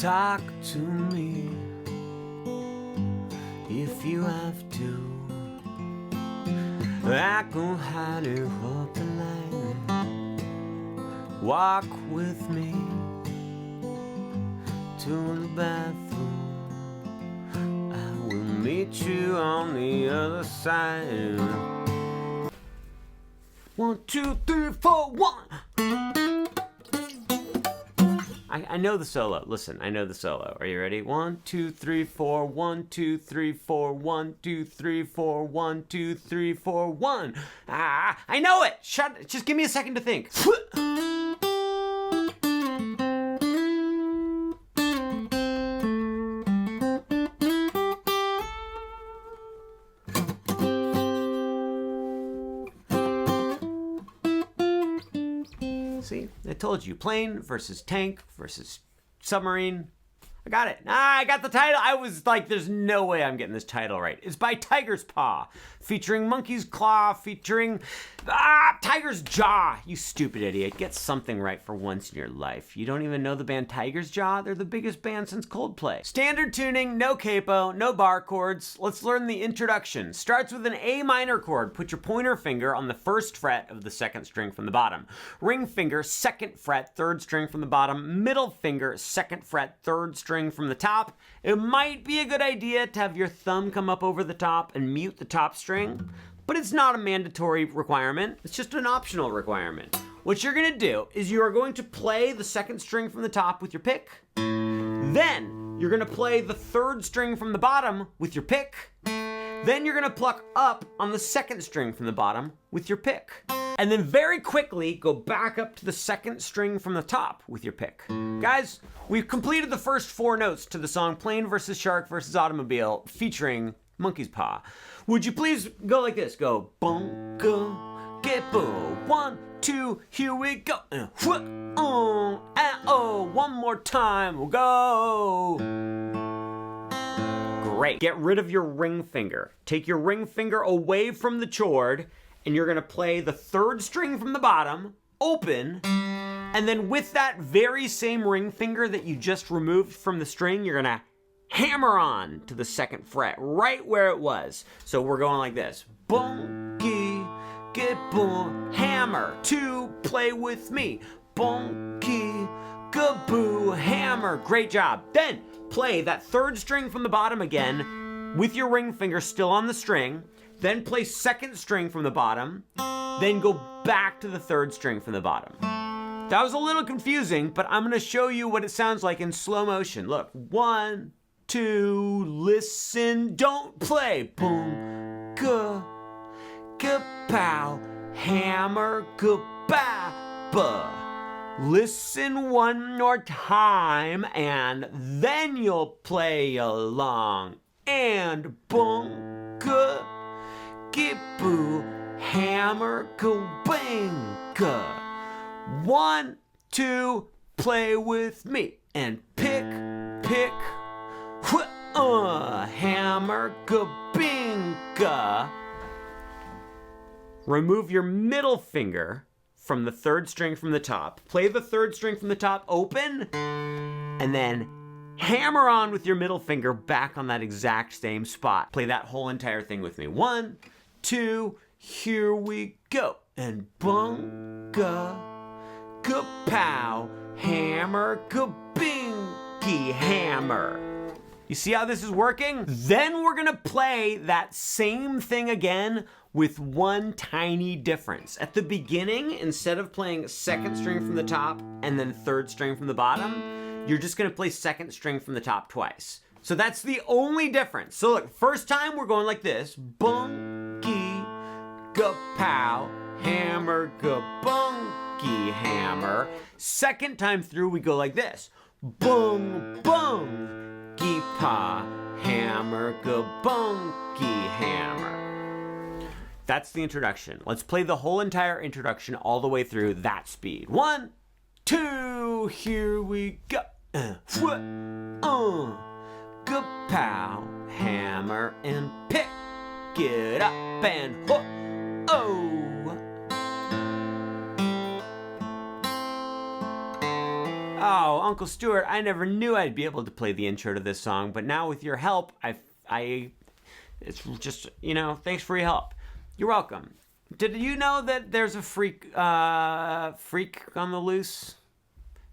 talk to me if you have to. I can hide it up the line. Walk with me to the bathroom. I will meet you on the other side. 1, 2, 3, 4, 1. I know the solo. Listen, I know the solo. Are you ready? 1, 2, 3, 4. 1, 2, 3, 4. 1, 2, 3, 4. 1, 2, 3, 4. 1. I know it. Just give me a second to think. See, I told you, plane versus tank versus submarine. I got it. I got the title. I was like, there's no way I'm getting this title right. It's by Tiger's Paw, featuring Monkey's Claw, featuring Tiger's Jaw. You stupid idiot. Get something right for once in your life. You don't even know the band Tiger's Jaw? They're the biggest band since Coldplay. Standard tuning, no capo, no bar chords. Let's learn the introduction. Starts with an A minor chord. Put your pointer finger on the first fret of the second string from the bottom. Ring finger, second fret, third string from the bottom. Middle finger, second fret, third string from the top. It might be a good idea to have your thumb come up over the top and mute the top string, but it's not a mandatory requirement. It's just an optional requirement. What you're gonna do is you are going to play the second string from the top with your pick. Then you're gonna play the third string from the bottom with your pick. Then you're gonna pluck up on the second string from the bottom with your pick. And then very quickly go back up to the second string from the top with your pick. Guys, we've completed the first 4 notes to the song Plane vs. Shark vs. Automobile featuring Monkey's Paw. Would you please go like this? Go bunko, get boo. 1, 2, here we go. One more time, we'll go. Great. Get rid of your ring finger. Take your ring finger away from the chord, and you're gonna play the third string from the bottom, open, and then with that very same ring finger that you just removed from the string, you're gonna hammer on to the second fret, right where it was. So we're going like this. Bunky, get boom, hammer, 2, play with me. Bunky, gaboo, hammer, great job. Then play that third string from the bottom again with your ring finger still on the string. Then play second string from the bottom, then go back to the third string from the bottom. That was a little confusing, but I'm gonna show you what it sounds like in slow motion. Look, 1, 2, listen, don't play. Boom, ga, pow, hammer, ba, ba. Listen one more time, and then you'll play along. And boom, ga, boo, hammer, go, bang, ga. 1, 2, play with me. And pick, hammer, go, bing, ga. Remove your middle finger from the third string from the top. Play the third string from the top open, and then hammer on with your middle finger back on that exact same spot. Play that whole entire thing with me. 1, 2, here we go. And bunga, kapow, hammer, kabingy, hammer. You see how this is working? Then we're gonna play that same thing again with one tiny difference. At the beginning, instead of playing second string from the top and then third string from the bottom, you're just gonna play second string from the top twice. So that's the only difference. So look, first time we're going like this. Bunky, kapow, hammer, kabunky, hammer. Second time through, we go like this. Bung, bung, gi-pa, hammer, kabunky, hammer. That's the introduction. Let's play the whole entire introduction all the way through that speed. 1, 2, here we go. Kapow, hammer and pick it up and hook. Oh, Uncle Stuart, I never knew I'd be able to play the intro to this song, but now with your help, it's just, thanks for your help. You're welcome. Did you know that there's a freak on the loose?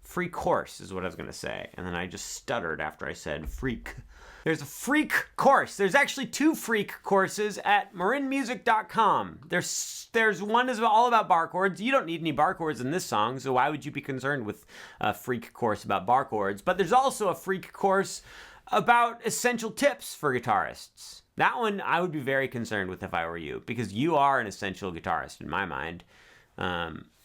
Free course is what I was going to say. And then I just stuttered after I said freak. There's a freak course. There's actually 2 freak courses at marinmusic.com. There's one is all about bar chords. You don't need any bar chords in this song, so why would you be concerned with a freak course about bar chords? But there's also a freak course about essential tips for guitarists. That one I would be very concerned with if I were you, because you are an essential guitarist in my mind.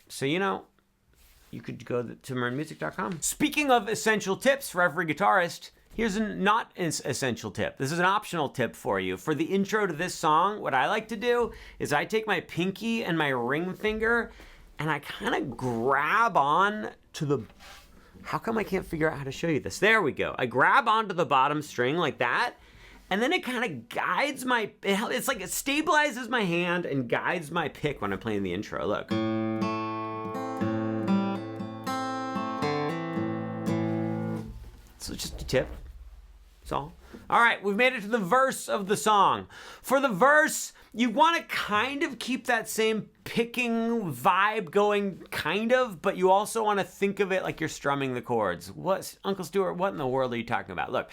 So, you could go to marinmusic.com. Speaking of essential tips for every guitarist, here's not an essential tip. This is an optional tip for you. For the intro to this song, what I like to do is I take my pinky and my ring finger and I kind of grab on to the... How come I can't figure out how to show you this? There we go. I grab onto the bottom string like that, and then it kind of guides it's like it stabilizes my hand and guides my pick when I'm playing the intro. Look. So just a tip. That's all. All right, we've made it to the verse of the song. For the verse, you want to kind of keep that same picking vibe going, kind of, but you also want to think of it like you're strumming the chords. Uncle Stuart, what in the world are you talking about? Look,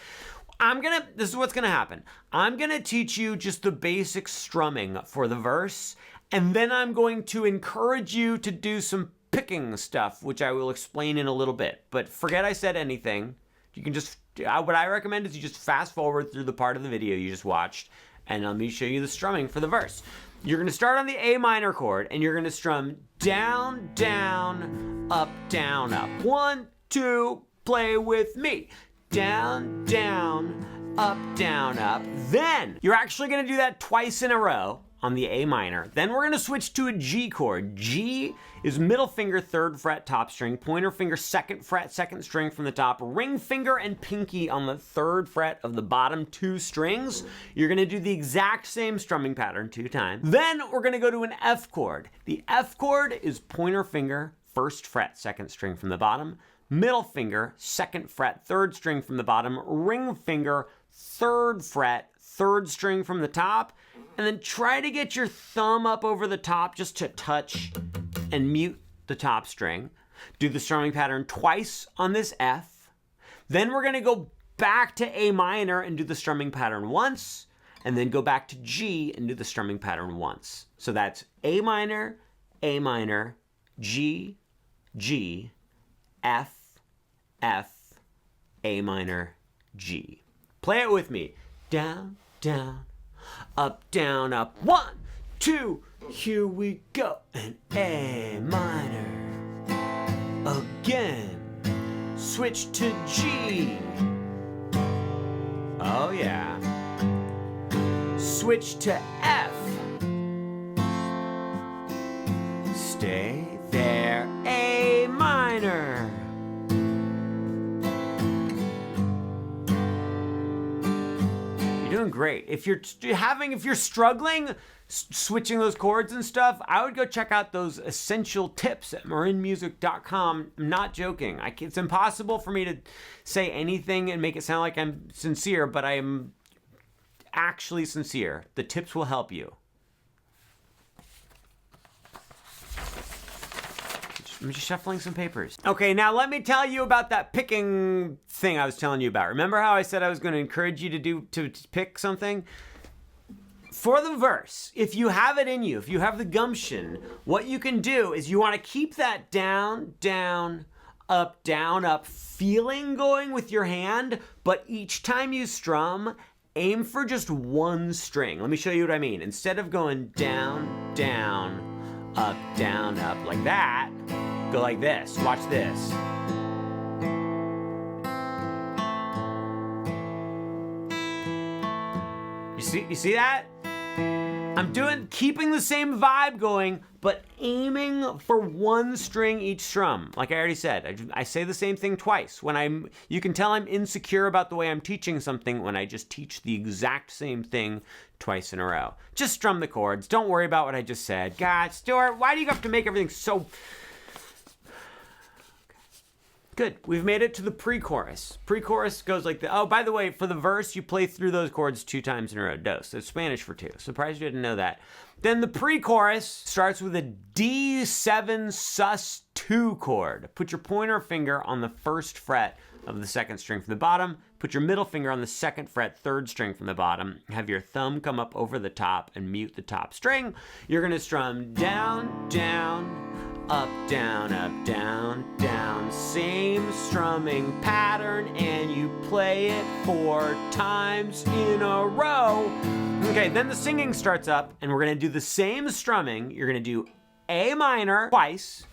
this is what's gonna happen. I'm gonna teach you just the basic strumming for the verse, and then I'm going to encourage you to do some picking stuff, which I will explain in a little bit. But forget I said anything. You can just, what I recommend is you just fast forward through the part of the video you just watched, and let me show you the strumming for the verse. You're gonna start on the A minor chord, and you're gonna strum down, down, up, 1, 2, play with me. Down, down, up. Then you're actually gonna do that twice in a row on the A minor. Then we're gonna switch to a G chord. G is middle finger, 3rd fret, top string, pointer finger, 2nd fret, 2nd string from the top, ring finger and pinky on the 3rd fret of the bottom 2 strings. You're gonna do the exact same strumming pattern 2 times. Then we're gonna go to an F chord. The F chord is pointer finger, 1st fret, 2nd string from the bottom, middle finger, 2nd fret, 3rd string from the bottom, ring finger, 3rd fret, 3rd string from the top, and then try to get your thumb up over the top just to touch and mute the top string. Do the strumming pattern twice on this F. Then we're gonna go back to A minor and do the strumming pattern once, and then go back to G and do the strumming pattern once. So that's A minor, G, G, F, F, A minor, G. Play it with me. Down, down, up, 1, 2, here we go. And A minor. Again. Switch to G. Oh yeah. Switch to F. Stay there. A minor. Doing great. If you're struggling switching those chords and stuff, I would go check out those essential tips at marinmusic.com. I'm not joking. It's impossible for me to say anything and make it sound like I'm sincere, but I am actually sincere. The tips will help you. I'm just shuffling some papers. Okay, now let me tell you about that picking thing I was telling you about. Remember how I said I was going to encourage you to pick something? For the verse, if you have it in you, if you have the gumption, what you can do is you want to keep that down, down, up feeling going with your hand, but each time you strum, aim for just one string. Let me show you what I mean. Instead of going down, down, up, like that, go like this. Watch this. You see that? I'm keeping the same vibe going, but aiming for one string each strum. Like I already said, I say the same thing twice. You can tell I'm insecure about the way I'm teaching something when I just teach the exact same thing twice in a row. Just strum the chords. Don't worry about what I just said. God, Stuart, why do you have to make everything so... Good. We've made it to the pre-chorus. Pre-chorus goes like the. Oh, by the way, for the verse, you play through those chords 2 times in a row. Dos. It's Spanish for 2. Surprised you didn't know that. Then the pre-chorus starts with a D7 sus2 chord. Put your pointer finger on the 1st fret of the 2nd string from the bottom. Put your middle finger on the 2nd fret, 3rd string from the bottom. Have your thumb come up over the top and mute the top string. You're gonna strum down, down, up, down, down. Same strumming pattern, and you play it 4 times in a row. Okay, then the singing starts up, and we're gonna do the same strumming. You're gonna do A minor twice,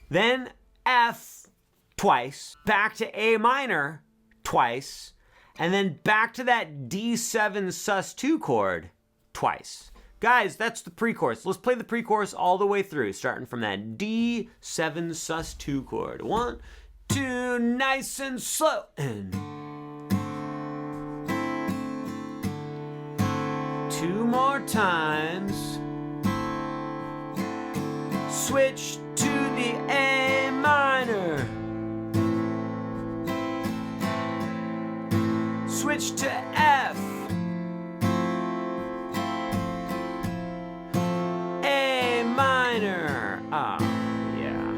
then F twice, back to A minor twice, and then back to that D7 sus2 chord twice. Guys, that's the pre-chorus. Let's play the pre-chorus all the way through, starting from that D7 sus2 chord. 1, 2, nice and slow, and 2 more times. Switch to the A minor. Switch to F. A minor. Ah, yeah.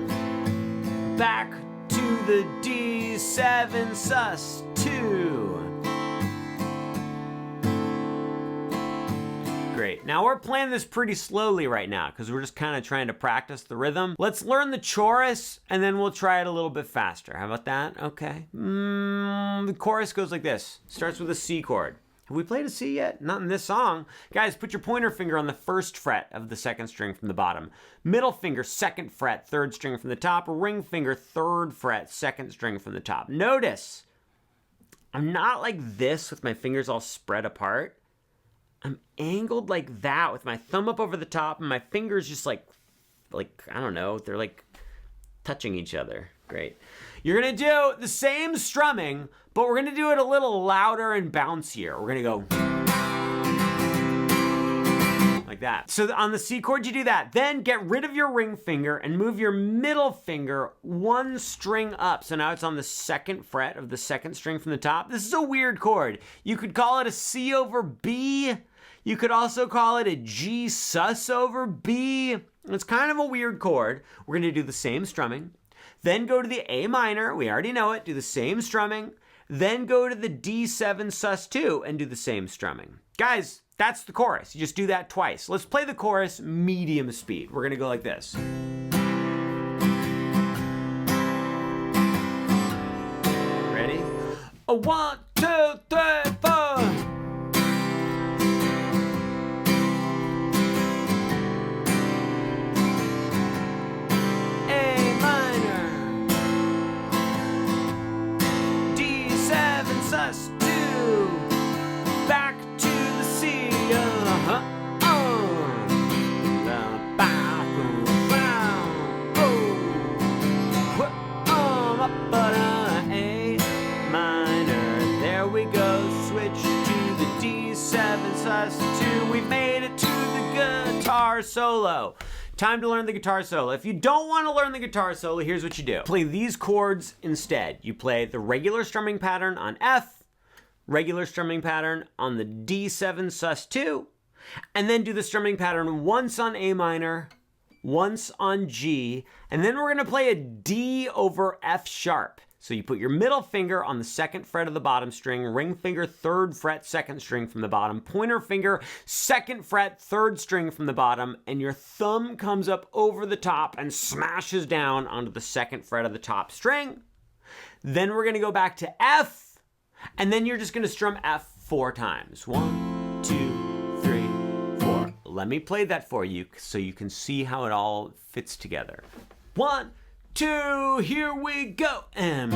Back to the D7 sus2. Great. Now we're playing this pretty slowly right now because we're just kind of trying to practice the rhythm. Let's learn the chorus and then we'll try it a little bit faster. How about that? Okay. The chorus goes like this. Starts with a C chord. Have we played a C yet? Not in this song. Guys, put your pointer finger on the 1st fret of the 2nd string from the bottom. Middle finger, 2nd fret, 3rd string from the top. Ring finger, 3rd fret, 2nd string from the top. Notice, I'm not like this with my fingers all spread apart. I'm angled like that with my thumb up over the top and my fingers just like, I don't know, they're like touching each other. Great. You're gonna do the same strumming, but we're gonna do it a little louder and bouncier. We're gonna go like that. So on the C chord, you do that. Then get rid of your ring finger and move your middle finger 1 string up. So now it's on the 2nd fret of the 2nd string from the top. This is a weird chord. You could call it a C over B. You could also call it a G sus over B. It's kind of a weird chord. We're gonna do the same strumming. Then go to the A minor, we already know it, do the same strumming. Then go to the D7 sus2 and do the same strumming. Guys, that's the chorus. You just do that twice. Let's play the chorus medium speed. We're gonna go like this. Ready? 1, 2, 3, 4. sus2, back to the C, A minor, there we go, switch to the D7 sus2, we've made it to the guitar solo. Time to learn the guitar solo. If you don't want to learn the guitar solo, here's what you do. Play these chords instead. You play the regular strumming pattern on F, regular strumming pattern on the D7 sus2, and then do the strumming pattern once on A minor, once on G, and then we're gonna play a D over F sharp. So you put your middle finger on the 2nd fret of the bottom string, ring finger 3rd fret 2nd string from the bottom, pointer finger 2nd fret 3rd string from the bottom, and your thumb comes up over the top and smashes down onto the 2nd fret of the top string. Then we're gonna go back to F, and then you're just gonna strum F 4 times. 1, 2, 3, 4. Let me play that for you so you can see how it all fits together. 1, 2, here we go, and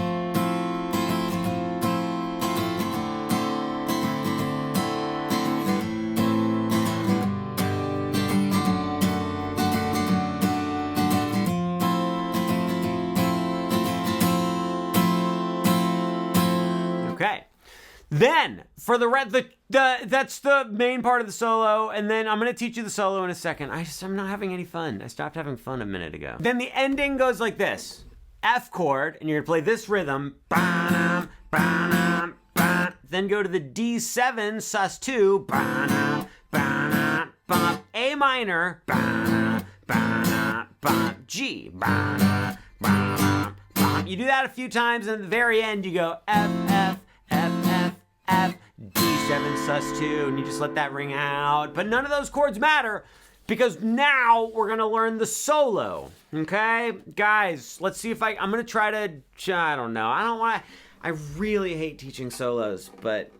okay. Then for the that's the main part of the solo, and then I'm gonna teach you the solo in a second. I'm not having any fun. I stopped having fun a minute ago. Then the ending goes like this. F chord, and you're gonna play this rhythm. Then go to the D7 sus2. A minor. G. You do that a few times, and at the very end you go F, F, F, F, F, D7 sus2, and you just let that ring out. But none of those chords matter, because now we're gonna learn the solo, okay? Guys, let's see if I'm gonna try to, I don't know, I really hate teaching solos, but,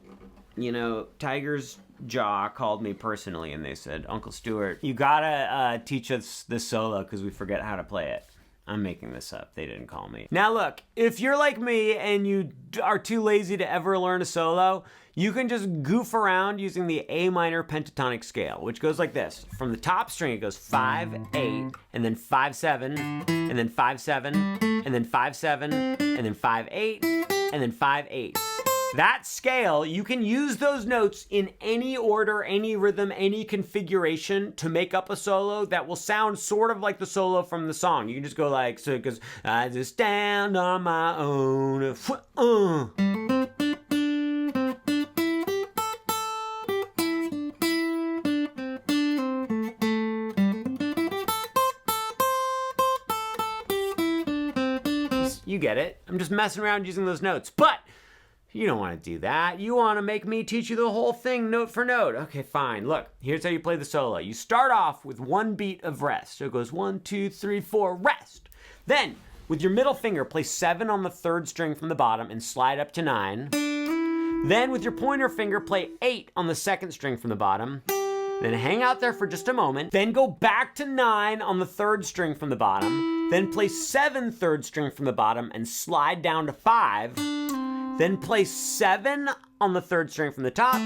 you know, Tiger's Jaw called me personally, and they said, Uncle Stuart, you gotta teach us this solo, because we forget how to play it. I'm making this up. They didn't call me. Now look, if you're like me and you are too lazy to ever learn a solo, you can just goof around using the A minor pentatonic scale, which goes like this. From the top string, it goes 5, 8, and then 5, 7, and then 5, 7, and then 5, 7, and then 5, 8, and then 5, 8. That scale, you can use those notes in any order, any rhythm, any configuration to make up a solo that will sound sort of like the solo from the song. You can just go like, so it goes, I just stand on my own. You get it. I'm just messing around using those notes. But you don't want to do that. You want to make me teach you the whole thing note for note. Okay, fine. Look, here's how you play the solo. You start off with one beat of rest. So it goes 1, 2, 3, 4, rest. Then, with your middle finger, play 7 on the 3rd string from the bottom and slide up to 9. Then, with your pointer finger, play 8 on the 2nd string from the bottom. Then hang out there for just a moment. Then go back to 9 on the 3rd string from the bottom. Then play 7 3rd string from the bottom and slide down to 5. Then play 7 on the 3rd string from the top,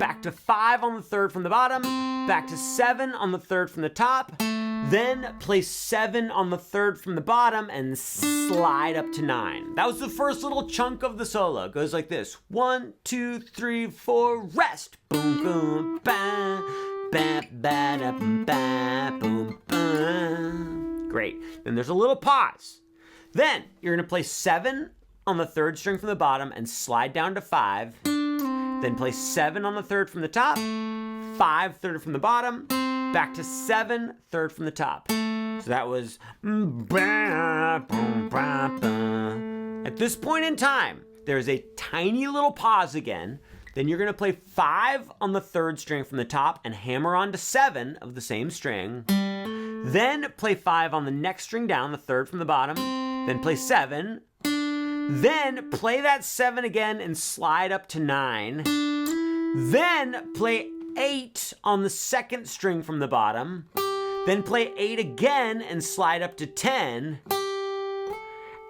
back to 5 on the 3rd from the bottom, back to 7 on the 3rd from the top, then play 7 on the 3rd from the bottom and slide up to 9. That was the first little chunk of the solo. It goes like this. 1, 2, 3, 4, rest. Boom, boom, ba, ba, ba, da, ba, boom, ba. Great. Then there's a little pause. Then you're gonna play 7 on the 3rd string from the bottom and slide down to 5. Then play 7 on the 3rd from the top, 5 3rd from the bottom, back to 7 3rd from the top. So that was. At this point in time, there's a tiny little pause again. Then you're gonna play 5 on the 3rd string from the top and hammer on to 7 of the same string. Then play 5 on the next string down, the 3rd from the bottom. Then play 7. Then play that 7 again and slide up to 9. Then play 8 on the 2nd string from the bottom. Then play 8 again and slide up to 10.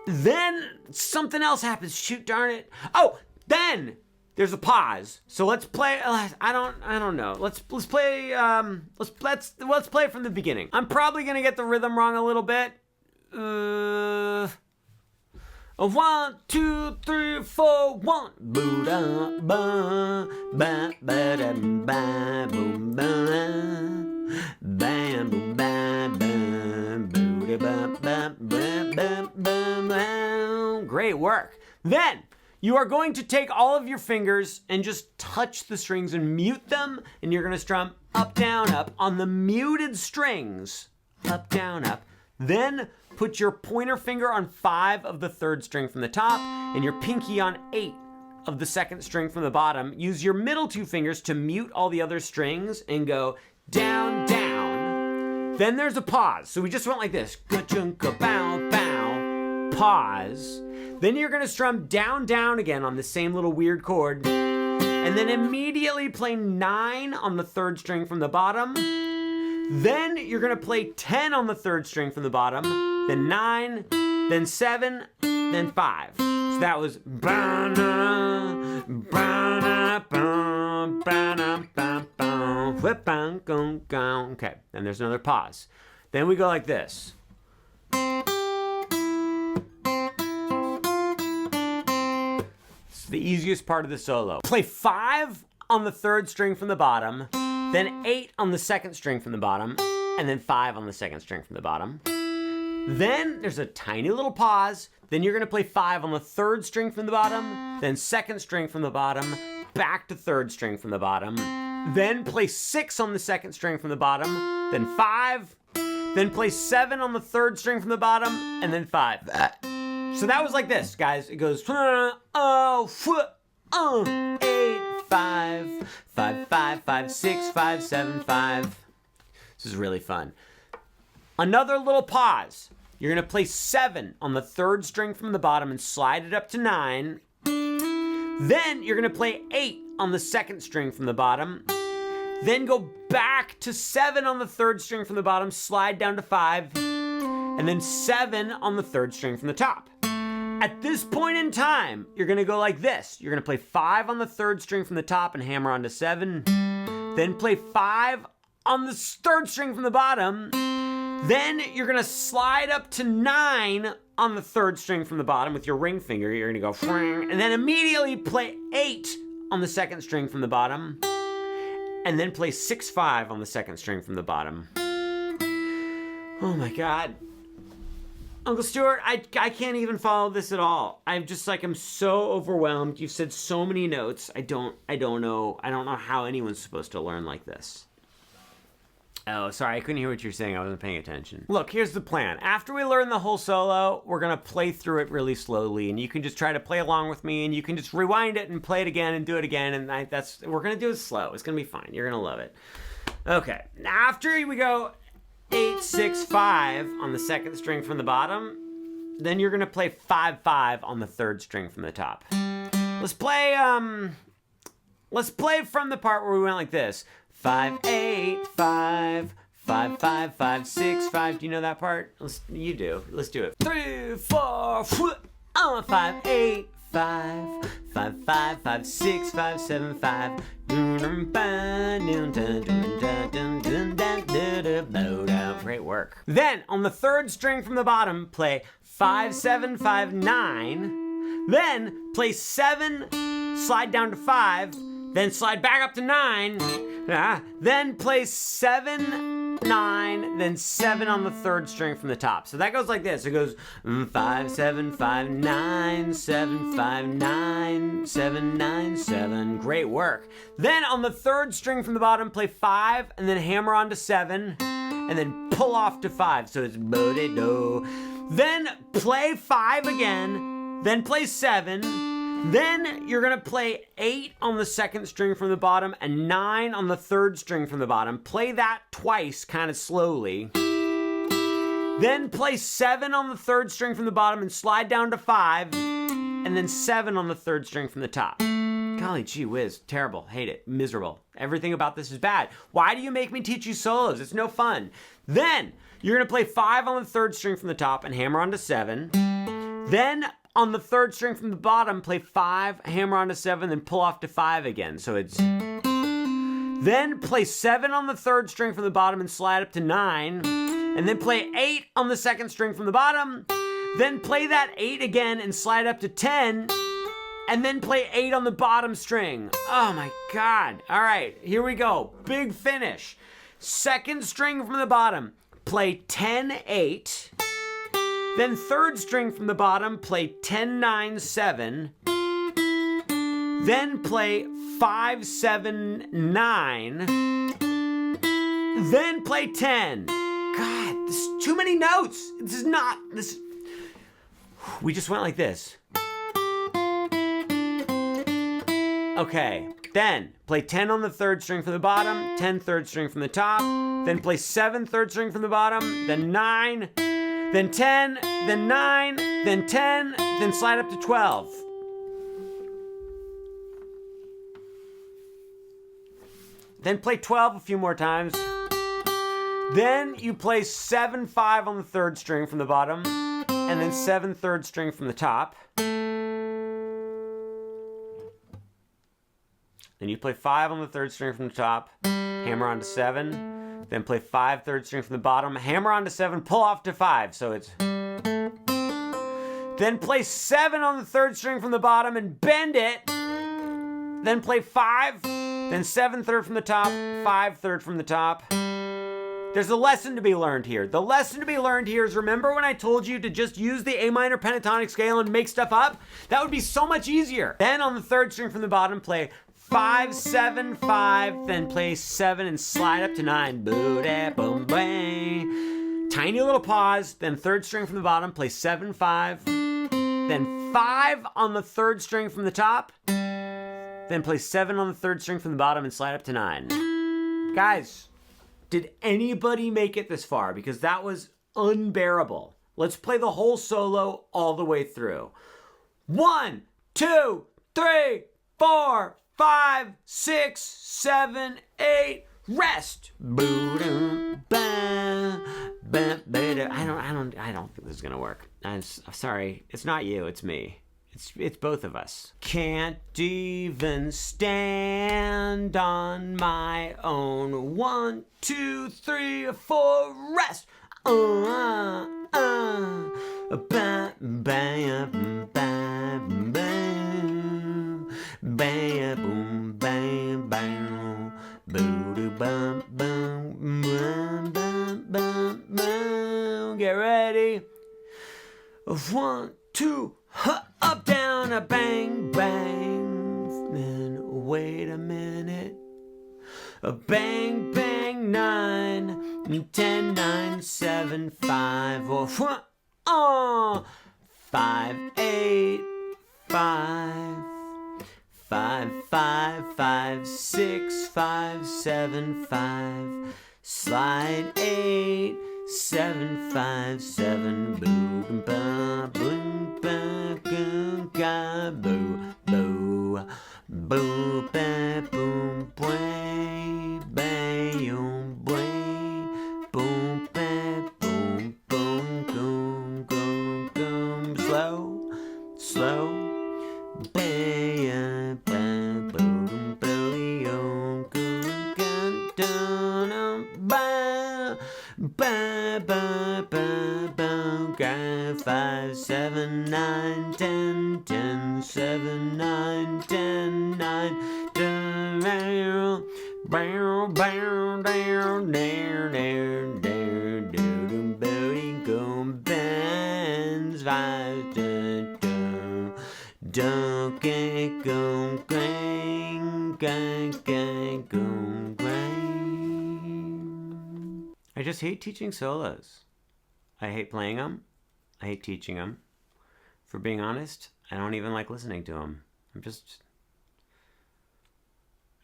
Then something else happens. Shoot, darn it. Oh, then there's a pause. So let's play. I don't know. Let's play. Let's play from the beginning. I'm probably gonna get the rhythm wrong a little bit. 1, 2, 3, 4, 1. Boo da ba ba ba da ba boom ba bam boom ba bam boo da ba ba ba ba ba. Great work. Then you are going to take all of your fingers and just touch the strings and mute them, and you're gonna strum up, down, up on the muted strings. Up, down, up. Then put your pointer finger on 5 of the 3rd string from the top and your pinky on 8 of the 2nd string from the bottom. Use your middle 2 fingers to mute all the other strings and go down, down. Then there's a pause. So we just went like this. Ka-chunka, bow, bow. Pause. Then you're gonna strum down, down again on the same little weird chord. And then immediately play 9 on the 3rd string from the bottom. Then you're gonna play 10 on the 3rd string from the bottom, then 9, then 7, then 5. So that was okay, then there's another pause. Then we go like this. It's the easiest part of the solo. Play 5 on the 3rd string from the bottom, then 8 on the 2nd string from the bottom, and then 5 on the 2nd string from the bottom. Then there's a tiny little pause. Then you're gonna play 5 on the 3rd string from the bottom, then 2nd string from the bottom, back to 3rd string from the bottom, then play 6 on the 2nd string from the bottom, then 5, then play 7 on the 3rd string from the bottom, and then 5. So that was like this, guys. It goes 8, 5, 5, 5, 5, 6, 5, 7, 5. This is really fun. Another little pause. You're gonna play 7 on the 3rd string from the bottom and slide it up to 9. Then you're gonna play 8 on the 2nd string from the bottom. Then go back to 7 on the 3rd string from the bottom, slide down to 5, and then 7 on the 3rd string from the top. At this point in time, you're gonna go like this. You're gonna play 5 on the 3rd string from the top and hammer onto 7. Then play 5 on the 3rd string from the bottom. Then you're gonna slide up to 9 on the 3rd string from the bottom with your ring finger. You're gonna go, and then immediately play 8 on the 2nd string from the bottom, and then play 6, 5 on the 2nd string from the bottom. Oh my God. Uncle Stuart, I can't even follow this at all. I'm just like, I'm so overwhelmed. You've said so many notes. I don't know how anyone's supposed to learn like this. Oh, sorry, I couldn't hear what you're saying. I wasn't paying attention. Look, here's the plan. After we learn the whole solo, we're gonna play through it really slowly, and you can just try to play along with me, and you can just rewind it and play it again and do it again, and we're gonna do it slow. It's gonna be fine. You're gonna love it. Okay, after we go 8, 6, 5 on the 2nd string from the bottom, then you're gonna play 5, 5 on the 3rd string from the top. Let's play from the part where we went like this. 5, 8, 5, 5, 5, 5, 6, 5. Do you know that part? You do. Let's do it. 3, 4, 5, 8, 5, 5, 5, 5, 6, 5, 7, 5. Great work. Then on the 3rd string from the bottom, play 5, 7, 5, 9. Then play 7, slide down to 5. Then slide back up to 9. Then play 7, 9, then 7 on the 3rd string from the top. So that goes like this. It goes 5, 7, 5, 9, 7, 5, 9, 7, 9, 7. Great work. Then on the 3rd string from the bottom, play 5, and then hammer onto 7, and then pull off to 5. So it's bo-de-do. Then play 5 again, then play 7. Then you're gonna play 8 on the 2nd string from the bottom and 9 on the 3rd string from the bottom. Play that twice, kind of slowly. Then play 7 on the 3rd string from the bottom and slide down to 5, and then 7 on the 3rd string from the top. Golly gee whiz, terrible, hate it, miserable. Everything about this is bad. Why do you make me teach you solos? It's no fun. Then you're gonna play 5 on the 3rd string from the top and hammer onto 7. Then on the 3rd string from the bottom, play 5, hammer onto 7, then pull off to 5 again. So it's... Then play 7 on the 3rd string from the bottom and slide up to 9. And then play 8 on the 2nd string from the bottom. Then play that 8 again and slide up to 10. And then play 8 on the bottom string. Oh my God. All right, here we go. Big finish. 2nd string from the bottom, play 10, 8. Then 3rd string from the bottom, play 10, 9, 7. Then play 5, 7, 9. Then play 10. God, this is too many notes. This is not, this. We just went like this. Okay, then play 10 on the 3rd string from the bottom, 10 3rd string from the top, then play 7 3rd string from the bottom, then 9, then 10, then 9, then 10, then slide up to 12. Then play 12 a few more times. Then you play 7 5 on the 3rd string from the bottom, and then 7 3rd string from the top. Then you play 5 on the 3rd string from the top, hammer onto 7. Then play 5 3rd string from the bottom, hammer onto 7, pull off to 5. So it's... Then play 7 on the 3rd string from the bottom and bend it. Then play 5, then 7 3rd from the top, 5 3rd from the top. There's a lesson to be learned here. The lesson to be learned here is, remember when I told you to just use the A minor pentatonic scale and make stuff up? That would be so much easier. Then on the third string from the bottom, play 5, 7, 5, then play 7 and slide up to 9. Boo-da-boom, bang. Tiny little pause, then third string from the bottom, play 7, 5, then 5 on the third string from the top, then play 7 on the third string from the bottom and slide up to 9. Guys, did anybody make it this far? Because that was unbearable. Let's play the whole solo all the way through. 1, 2, 3, 4, 5, 6, 7, 8, rest. I don't think this is gonna work. I'm sorry. It's not you, it's me. It's both of us. Can't even stand on my own. 1, 2, 3, 4, rest. Bam, bam, bam, bam, bam, boom, bam, bam, boo, bum, bum, bum, bum, bum, bum. Get ready. 1, 2, up, down, a bang, bang. Then wait a minute. A bang, bang, 9, 10, 9, 7, 5, or 5, 8, 5, 5, 5, 5, 6, 5, 7, 5, slide 8, 7, 5, 7, boom, ba, boom, ba, boom, ga, boo, boo, boo, ba, boom, boy, ba, boom, ba, boom, boom, boom, boom, boom, slow, slow, ba, ba, boom, boom, boom, ga, ba, ba, ba, ba, ba, ga, 5, 7, 9, 10, 10, 7, 9, 10, 9, 10, bow, bow, down, down, down, down, down, booty, go, bands, 5, don't get go, gang, gang, gang, go, gang. I just hate teaching solos. I hate playing them. I hate teaching them. For being honest, I don't even like listening to them.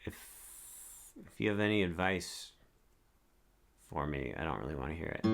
If you have any advice for me, I don't really want to hear it.